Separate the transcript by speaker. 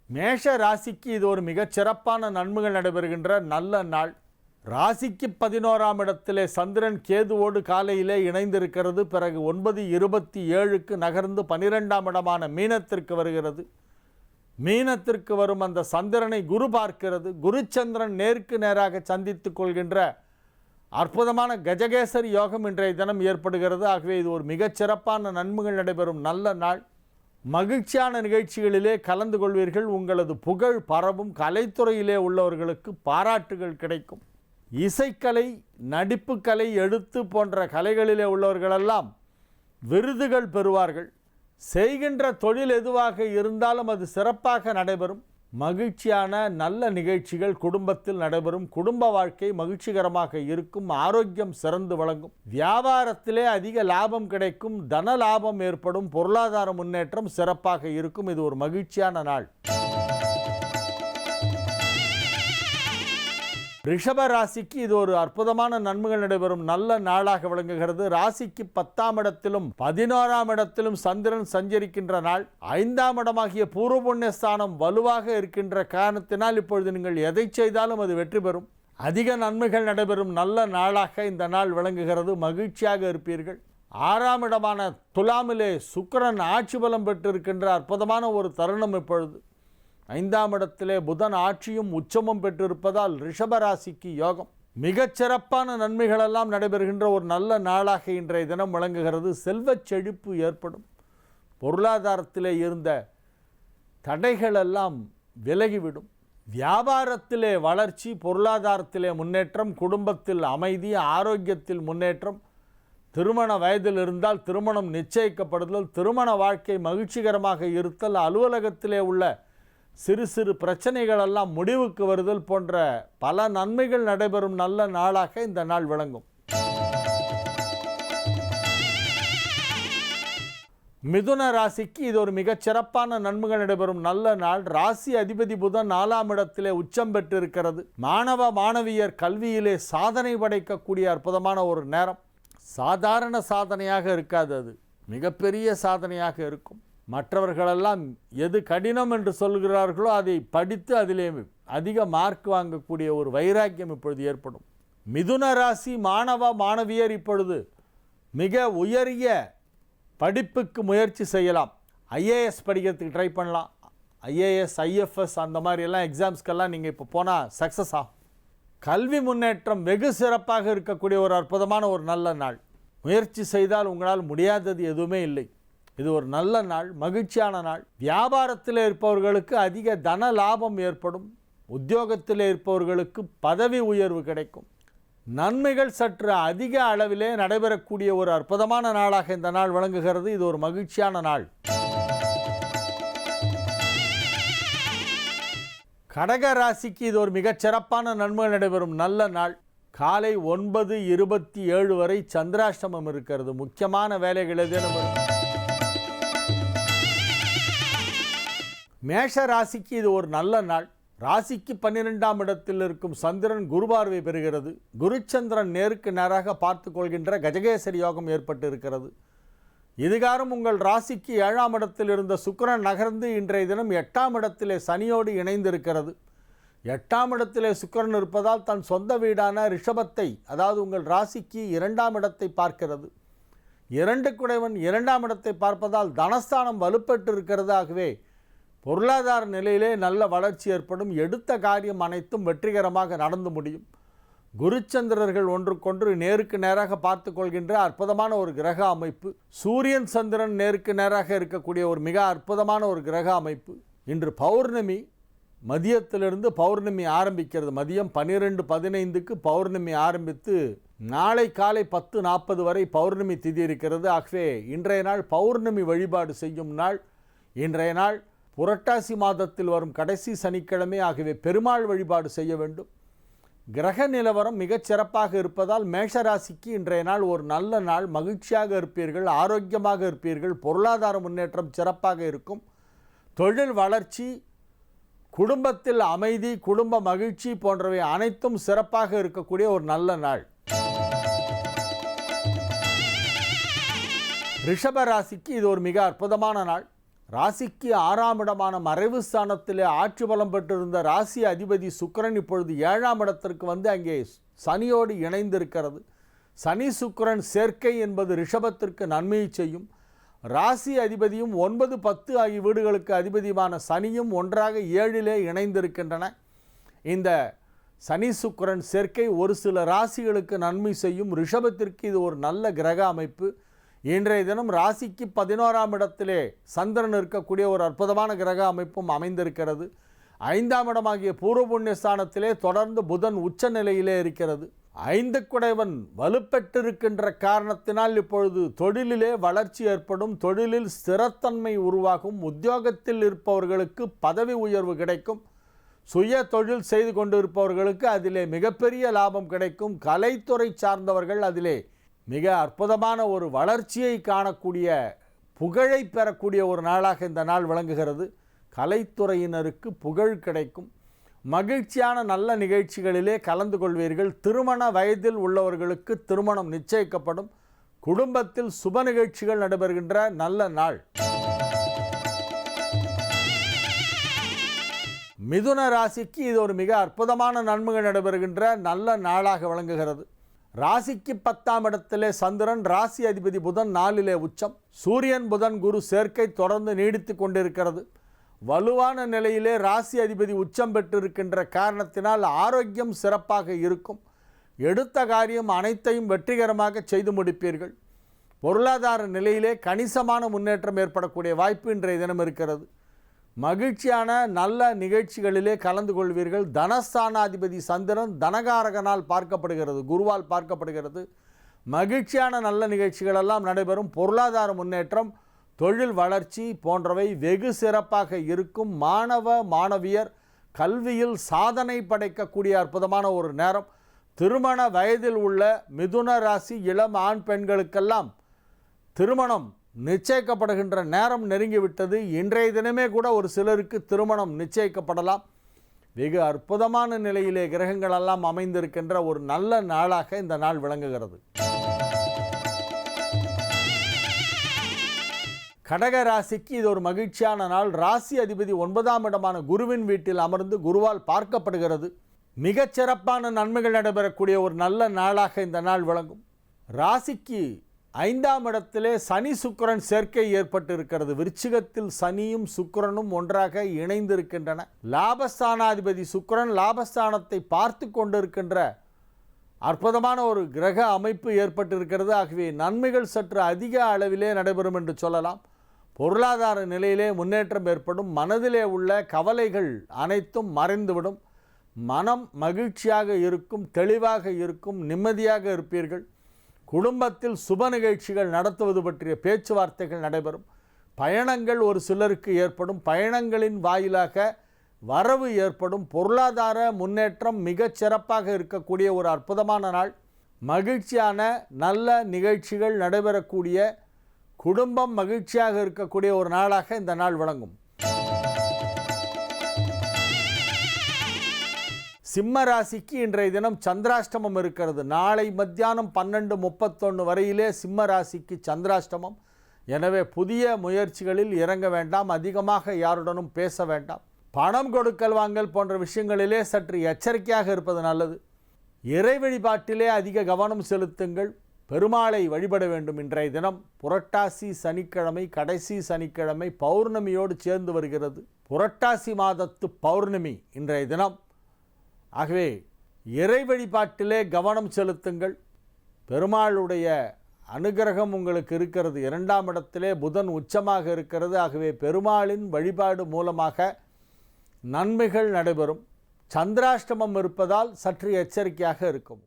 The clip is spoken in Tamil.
Speaker 1: மேஷ ராசிக்கு இது ஒரு மிகச்சிறப்பான நன்மைகள் நடைபெறுகின்ற நல்ல நாள். ராசிக்கு 11ஆம் இடத்திலே சந்திரன் கேதுவோடு காலையிலே இணைந்திருக்கிறது. பிறகு 9:27க்கு நகர்ந்து 12ஆம் இடமான மீனத்திற்கு வருகிறது. மீனத்திற்கு வரும் அந்த சந்திரனை குரு பார்க்கிறது. குரு சந்திரன் நேருக்கு நேராக சந்தித்துக் கொள்கின்ற அற்புதமான கஜகேசரி யோகம் இன்றைய தினம் ஏற்படுகிறது. ஆகவே இது ஒரு மிகச்சிறப்பான நன்மைகள் நடைபெறும் நல்ல நாள். மகிழ்ச்சியான நிகழ்ச்சிகளிலே கலந்து கொள்வீர்கள். உங்களது புகழ் பரவும். கலைத்துறையிலே உள்ளவர்களுக்கு பாராட்டுகள் கிடைக்கும். இசைக்கலை, நடிப்புக்கலை, எழுத்து போன்ற கலைகளிலே உள்ளவர்களெல்லாம் விருதுகள் பெறுவார்கள். செய்கின்ற தொழில் எதுவாக இருந்தாலும் அது சிறப்பாக நடைபெறும். மகிழ்ச்சியான நல்ல நிகழ்ச்சிகள் குடும்பத்தில் நடைபெறும். குடும்ப வாழ்க்கை மகிழ்ச்சிகரமாக இருக்கும். ஆரோக்கியம் சிறந்து விளங்கும். வியாபாரத்திலே அதிக லாபம் கிடைக்கும். தன லாபம் ஏற்படும். பொருளாதார முன்னேற்றம் சிறப்பாக இருக்கும். இது ஒரு மகிழ்ச்சியான நாள். ரிஷப ராசிக்கு இது ஒரு அற்புதமான நன்மைகள் நடைபெறும் நல்ல நாளாக விளங்குகிறது. ராசிக்கு 10ஆம் இடத்திலும் 11ஆம் இடத்திலும் சந்திரன் சஞ்சரிக்கின்ற நாள். 5ஆம் இடமாகிய பூர்வ புண்ணிய ஸ்தானம் வலுவாக இருக்கின்ற காரணத்தினால் இப்பொழுது நீங்கள் எதை செய்தாலும் அது வெற்றி பெறும். அதிக நன்மைகள் நடைபெறும் நல்ல நாளாக இந்த நாள் விளங்குகிறது. மகிழ்ச்சியாக இருப்பீர்கள். 6ஆம் இடமான துலாமிலே சுக்கிரன் ஆட்சி பலம் பெற்றிருக்கின்ற அற்புதமான ஒரு தருணம் இப்பொழுது. 5ஆம் இடத்திலே புதன் ஆட்சியும் உச்சமும் பெற்றிருப்பதால் ரிஷபராசிக்கு யோகம். மிகச்சிறப்பான நன்மைகளெல்லாம் நடைபெறுகின்ற ஒரு நல்ல நாளாக இன்றைய தினம் விளங்குகிறது. செல்வச் செழிப்பு ஏற்படும். பொருளாதாரத்திலே இருந்த தடைகளெல்லாம் விலகிவிடும். வியாபாரத்திலே வளர்ச்சி, பொருளாதாரத்திலே முன்னேற்றம், குடும்பத்தில் அமைதி, ஆரோக்கியத்தில் முன்னேற்றம். திருமண வயதில் இருந்தால் திருமணம் நிச்சயிக்கப்படுதல், திருமண வாழ்க்கை மகிழ்ச்சிகரமாக இருத்தல், அலுவலகத்திலே உள்ள சிறு சிறு பிரச்சனைகளெல்லாம் முடிவுக்கு வருதல் போன்ற பல நன்மைகள் நடைபெறும் நல்ல நாளாக இந்த நாள் விளங்கும். மிதுன ராசிக்கு இது ஒரு மிகச்சிறப்பான நன்மைகள் நடைபெறும் நல்ல நாள். ராசி அதிபதி புதன் 4ஆம் இடத்திலே உச்சம் பெற்றிருக்கிறது. மாணவ மாணவியர் கல்வியிலே சாதனை படைக்கக்கூடிய அற்புதமான ஒரு நேரம். சாதாரண சாதனையாக இருக்காது, அது மிகப்பெரிய சாதனையாக இருக்கும். மற்றவர்களெல்லாம் எது கடினம் என்று சொல்கிறார்களோ அதை படித்து அதிலே அதிக மார்க் வாங்கக்கூடிய ஒரு வைராக்கியம் இப்பொழுது ஏற்படும். மிதுன ராசி மாணவ மாணவியர் இப்பொழுது மிக உயரிய படிப்புக்கு முயற்சி செய்யலாம். ஐஏஎஸ் படிக்கிறதுக்கு ட்ரை பண்ணலாம். ஐஏஎஸ், ஐஎஃப்எஸ் அந்த மாதிரியெல்லாம் எக்ஸாம்ஸ்க்கெல்லாம் நீங்கள் இப்போ போனால் சக்ஸஸ் ஆகும். கல்வி முன்னேற்றம் வெகு சிறப்பாக இருக்கக்கூடிய ஒரு அற்புதமான ஒரு நல்ல நாள். முயற்சி செய்தால் உங்களால் முடியாதது எதுவுமே இல்லை. இது ஒரு நல்ல நாள், மகிழ்ச்சியான நாள். வியாபாரத்தில் இருப்பவர்களுக்கு அதிக தன லாபம் ஏற்படும். உத்தியோகத்தில் இருப்பவர்களுக்கு பதவி உயர்வு கிடைக்கும். நன்மைகள் சற்று அதிக அளவிலே நடைபெறக்கூடிய ஒரு அற்புதமான நாளாக இந்த நாள் விளங்குகிறது. இது ஒரு மகிழ்ச்சியான நாள். கடக ராசிக்கு இது ஒரு மிகச்சிறப்பான நன்மைகள் நடைபெறும் நல்ல நாள். காலை 9:27 வரை சந்திராஷ்டமம் இருக்கிறது. முக்கியமான வேலைகள் எதுவும். மேஷ ராசிக்கு இது ஒரு நல்ல நாள். ராசிக்கு 12ஆம் இடத்தில் இருக்கும் சந்திரன் குருபார்வை பெறுகிறது. குருச்சந்திரன் நேருக்கு நேராக பார்த்து கொள்கின்ற கஜகேசரி யோகம் ஏற்பட்டு இருக்கிறது. இதுகாரம் உங்கள் ராசிக்கு 7ஆம் இடத்தில் இருந்த சுக்கிரன் நகர்ந்து இன்றைய தினம் 8ஆம் இடத்திலே சனியோடு இணைந்திருக்கிறது. 8ஆம் இடத்திலே சுக்கிரன் இருப்பதால் தன் சொந்த வீடான ரிஷபத்தை, அதாவது உங்கள் ராசிக்கு 2ஆம் இடத்தை பார்க்கிறது. 2 குடைவன் 2ஆம் இடத்தை பார்ப்பதால் தனஸ்தானம் வலுப்பெற்று இருக்கிறது. ஆகவே பொருளாதார நிலையிலே நல்ல வளர்ச்சி ஏற்படும். எடுத்த காரியம் அனைத்தும் வெற்றிகரமாக நடந்து முடியும். குருச்சந்திரர்கள் ஒன்றுக்கொன்று நேருக்கு நேராக பார்த்து கொள்கின்ற அற்புதமான ஒரு கிரக அமைப்பு. சூரியன் சந்திரன் நேருக்கு நேராக இருக்கக்கூடிய ஒரு மிக அற்புதமான ஒரு கிரக அமைப்பு. இன்று பௌர்ணமி, மதியத்திலிருந்து பௌர்ணமி ஆரம்பிக்கிறது. மதியம் 12:15க்கு பௌர்ணமி ஆரம்பித்து நாளை காலை 10:40 வரை பௌர்ணமி திதி இருக்கிறது. ஆகவே இன்றைய நாள் பௌர்ணமி வழிபாடு செய்யும் நாள். இன்றைய நாள் புரட்டாசி மாதத்தில் வரும் கடைசி சனிக்கிழமை. ஆகவே பெருமாள் வழிபாடு செய்ய வேண்டும். கிரக நிலவரம் மிகச் சிறப்பாக இருப்பதால் மேஷராசிக்கு இன்றைய நாள் ஒரு நல்ல நாள். மகிழ்ச்சியாக இருப்பீர்கள், ஆரோக்கியமாக இருப்பீர்கள். பொருளாதார முன்னேற்றம் சிறப்பாக இருக்கும். தொழில் வளர்ச்சி, குடும்பத்தில் அமைதி, குடும்ப மகிழ்ச்சி போன்றவை அனைத்தும் சிறப்பாக இருக்கக்கூடிய ஒரு நல்ல நாள். ரிஷப ராசிக்கு இது ஒரு மிக அற்புதமான நாள். ராசிக்கு 6ஆம் இடமான மறைவு ஸ்தானத்திலே ஆட்சி பலம் பெற்றிருந்த ராசி அதிபதி சுக்கிரன் இப்பொழுது 7ஆம் இடத்திற்கு வந்து அங்கே சனியோடு இணைந்திருக்கிறது. சனி சுக்கிரன் சேர்க்கை என்பது ரிஷபத்திற்கு நன்மையை செய்யும். ராசி அதிபதியும் 9, 10 ஆகிய வீடுகளுக்கு அதிபதியுமான சனியும் ஒன்றாக 7லே இணைந்திருக்கின்றன. இந்த சனி சுக்கிரன் சேர்க்கை ஒரு சில ராசிகளுக்கு நன்மை செய்யும். ரிஷபத்திற்கு இது ஒரு நல்ல கிரக அமைப்பு. இன்றைய தினம் ராசிக்கு 11ஆம் இடத்திலே சந்திரன் இருக்கக்கூடிய ஒரு அற்புதமான கிரக அமைப்பும் அமைந்திருக்கிறது. 5ஆம் இடமாகிய பூர்வ புண்ணிய ஸ்தானத்திலே தொடர்ந்து புதன் உச்ச நிலையிலே இருக்கிறது. 5 குடைவன் வலுப்பெற்றிருக்கின்ற காரணத்தினால் இப்பொழுது தொழிலிலே வளர்ச்சி ஏற்படும், தொழிலில் ஸ்திரத்தன்மை உருவாகும், உத்தியோகத்தில் இருப்பவர்களுக்கு பதவி உயர்வு கிடைக்கும், சுய தொழில் செய்து கொண்டிருப்பவர்களுக்கு அதிலே மிகப்பெரிய லாபம் கிடைக்கும், கலைத்துறை சார்ந்தவர்கள் அதிலே மிக அற்புதமான ஒரு வளர்ச்சியை காணக்கூடிய, புகழை பெறக்கூடிய ஒரு நாளாக இந்த நாள் விளங்குகிறது. கலைத்துறையினருக்கு புகழ் கிடைக்கும். மகிழ்ச்சியான நல்ல நிகழ்ச்சிகளிலே கலந்து கொள்வீர்கள். திருமண வயதில் உள்ளவர்களுக்கு திருமணம் நிச்சயிக்கப்படும். குடும்பத்தில் சுப நிகழ்ச்சிகள் நடைபெறுகின்ற நல்ல நாள். மிதுன ராசிக்கு இது ஒரு மிக அற்புதமான நன்மைகள் நடைபெறுகின்ற நல்ல நாளாக விளங்குகிறது. ராசிக்கு 10ஆம் இடத்திலே சந்திரன், ராசி அதிபதி புதன் 4லே உச்சம். சூரியன் புதன் குரு சேர்க்கை தொடர்ந்து நீடித்து கொண்டிருக்கிறது. வலுவான நிலையிலே ராசி அதிபதி உச்சம் பெற்றிருக்கின்ற காரணத்தினால் ஆரோக்கியம் சிறப்பாக இருக்கும். எடுத்த காரியம் அனைத்தையும் வெற்றிகரமாக செய்து முடிப்பீர்கள். பொருளாதார நிலையிலே கணிசமான முன்னேற்றம் ஏற்படக்கூடிய வாய்ப்பு இன்றைய தினம் இருக்கிறது. மகிழ்ச்சியான நல்ல நிகழ்ச்சிகளிலே கலந்து கொள்வீர்கள். தனஸ்தானாதிபதி சந்திரன் தனகாரகனால் பார்க்கப்படுகிறது, குருவால் பார்க்கப்படுகிறது. மகிழ்ச்சியான நல்ல நிகழ்ச்சிகளெல்லாம் நடைபெறும். பொருளாதார முன்னேற்றம், தொழில் வளர்ச்சி போன்றவை வெகு சிறப்பாக இருக்கும். மாணவ மாணவியர் கல்வியில் சாதனை படைக்கக்கூடிய அற்புதமான ஒரு நேரம். திருமண வயதில் உள்ள மிதுன ராசி இளம் ஆண் பெண்களுக்கெல்லாம் திருமணம் நிச்சயிக்கப்படுகின்ற நேரம் நெருங்கிவிட்டது. இன்றைய தினமே கூட ஒரு சிலருக்கு திருமணம் நிச்சயிக்கப்படலாம். வெகு அற்புதமான நிலையிலே கிரகங்களெல்லாம் அமைந்திருக்கின்ற ஒரு நல்ல நாளாக இந்த நாள் விளங்குகிறது. கடக ராசிக்கு இது ஒரு மகிழ்ச்சியான நாள். ராசி அதிபதி 9ஆம் இடமான குருவின் வீட்டில் அமர்ந்து குருவால் பார்க்கப்படுகிறது. மிகச்சிறப்பான நன்மைகள் நடைபெறக்கூடிய ஒரு நல்ல நாளாக இந்த நாள் விளங்கும். ராசிக்கு 5ஆம் இடத்திலே சனி சுக்கிரன் சேர்க்கை ஏற்பட்டு இருக்கிறது. விருச்சிகத்தில் சனியும் சுக்கிரனும் ஒன்றாக இணைந்திருக்கின்றன. லாபஸ்தானாதிபதி சுக்கிரன் லாபஸ்தானத்தை பார்த்து கொண்டிருக்கின்ற அற்புதமான ஒரு கிரக அமைப்பு ஏற்பட்டிருக்கிறது. ஆகவே நன்மைகள் சற்று அதிக அளவிலே நடைபெறும் என்று சொல்லலாம். பொருளாதார நிலையிலே முன்னேற்றம் ஏற்படும். மனதிலே உள்ள கவலைகள் அனைத்தும் மறைந்துவிடும். மனம் மகிழ்ச்சியாக இருக்கும், தெளிவாக இருக்கும், நிம்மதியாக இருப்பீர்கள். குடும்பத்தில் சுப நிகழ்ச்சிகள் நடத்துவது பற்றிய பேச்சுவார்த்தைகள் நடைபெறும். பயணங்கள் ஒரு சிலருக்கு ஏற்படும். பயணங்களின் வாயிலாக வரவு ஏற்படும். பொருளாதார முன்னேற்றம் மிகச் சிறப்பாக இருக்கக்கூடிய ஒரு அற்புதமான நாள். மகிழ்ச்சியான நல்ல நிகழ்ச்சிகள் நடைபெறக்கூடிய, குடும்பம் மகிழ்ச்சியாக இருக்கக்கூடிய ஒரு நாளாக இந்த நாள் விளங்கும். சிம்ம ராசிக்கு இன்றைய தினம் சந்திராஷ்டமம் இருக்கிறது. நாளை மத்தியானம் 12:31 வரையிலே சிம்ம ராசிக்கு சந்திராஷ்டமம். எனவே புதிய முயற்சிகளில் இறங்க வேண்டாம். அதிகமாக யாருடனும் பேச வேண்டாம். பணம் கொடுக்கல் வாங்கல் போன்ற விஷயங்களிலே சற்று எச்சரிக்கையாக இருப்பது நல்லது. இறை வழிபாட்டிலே அதிக கவனம் செலுத்துங்கள். பெருமாளை வழிபட வேண்டும். இன்றைய தினம் புரட்டாசி சனிக்கிழமை, கடைசி சனிக்கிழமை பௌர்ணமியோடு சேர்ந்து வருகிறது. புரட்டாசி மாதத்து பௌர்ணமி இன்றைய தினம். ஆகவே இறை வழிபாட்டிலே கவனம் செலுத்துங்கள். பெருமாளுடைய அனுகிரகம் உங்களுக்கு இருக்கிறது. 2ஆம் இடத்திலே புதன் உச்சமாக இருக்கிறது. ஆகவே பெருமாளின் வழிபாடு மூலமாக நன்மைகள் நடைபெறும். சந்திராஷ்டமம் இருப்பதால் சற்று எச்சரிக்கையாக இருக்கும்.